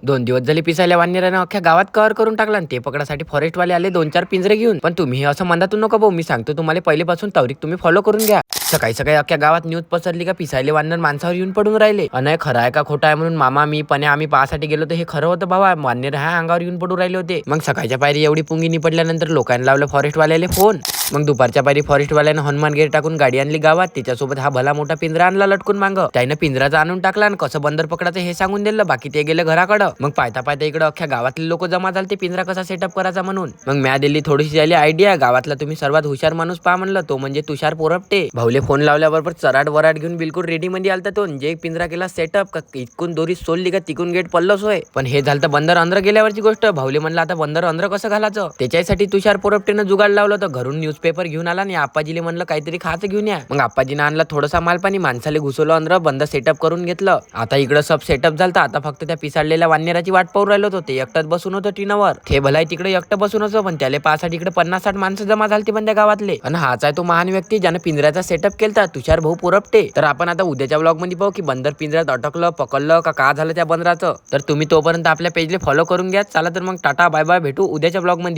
2 दिवस झाले पिसायला वानरानं अख्ख्या गावात कव्हर करून टाकला आणि ते पकडासाठी फॉरेस्टवाले आले 2-4 पिंजरे घेऊन. पण तुम्ही असं मंदातून नको भाऊ, मी सांगतो तुम्हाला पहिलेपासून तवरीक तुम्ही फॉलो करून घ्या. सकाळी सकाळी अख्ख्या गावात न्यूज पसरली का पिसायले वानर माणसावर येऊन पडून राहिले. अनय खरं आहे का खोटं आहे म्हणून मामा मी पण आम्ही पाहासाठी गेलो तर हे खरं होतं भावा, वानर ह्या अंगावर येऊन पडून राहिले होते. मग सकाळच्या पायरी एवढी पुंगी निपटल्यानंतर लोकांना लावलं फॉरेस्टवाल्याला फोन. मग दुपारच्या पायरी फॉरेस्टवाल्यानं हनुमान गेट टाकून गाडी आणली गावात. त्याच्यासोबत हा भला मोठा पिंजरा आणला लटकून मांग. त्यानं पिंजराचा आणून टाकला आणि कसं बंदर पकडायचं हे सांगून दिलं. बाकी ते गेले घराकडं. मग पाहता पाहता इकडे अख्ख्या गावातले लोक जमा झाले ते पिंजरा कसा सेटअप करायचा म्हणून. मग म्या दिली थोडीशी झाली आयडिया. गावातला तुम्ही सर्वात हुशार माणूस पहा म्हणलं, तो म्हणजे तुषार पोरपटे. भाऊले फोन लावल्याबरोबर चराट वराट घेऊन बिलकुल रेडी मध्ये आलता तो. जे पिंजरा केला सेटअप का इकून दोरी सोडली का तिकून गेट पडलंच होय. पण हे झालं तर बंदर अंदर गेल्यावरची गोष्ट. भाऊले म्हणलं आता बंदर अंदर कसं घालायचं. त्याच्यासाठी तुषार पोरपटेनं जुगाड लावलं होतं. घरून न्यूजपेपर घेऊन आला आणि आप्पाजीले म्हणलं काहीतरी खायचं घेऊन या. मग आप्पाजीनं आणला थोडासा मालपाणी, माणसाले घुसवलं अंदर, बंद सेटअप करून घेतलं. आता इकडं सब सेटअप झालं. आता फक्त त्या पिसाडलेल्या वानराची वाट पाहू राहिलो होतो. ते एकटाच बसून होतं टीनावर. ते भलाय तिकडे एकटं बसून होतं, पण त्याला पाहासाठी इकडे 50-60 माणसं जमा झालती पण त्या गावातले. आणि हाच आहे तो महान व्यक्ती ज्यानं पिंजऱ्याचा सेटअप केलता, तुषार भाऊ पोरपटे. तर आपण आता उद्याच्या ब्लॉग मध्ये पाहू की बंदर पिंजऱ्यात अटकलं, पकडलं का झालं त्या बंदराचं. तर तुम्ही तोपर्यंत आपल्या पेजला फॉलो करून घ्या. चला तर मग टाटा बाय बाय, भेटू उद्याच्या ब्लॉग मध्ये.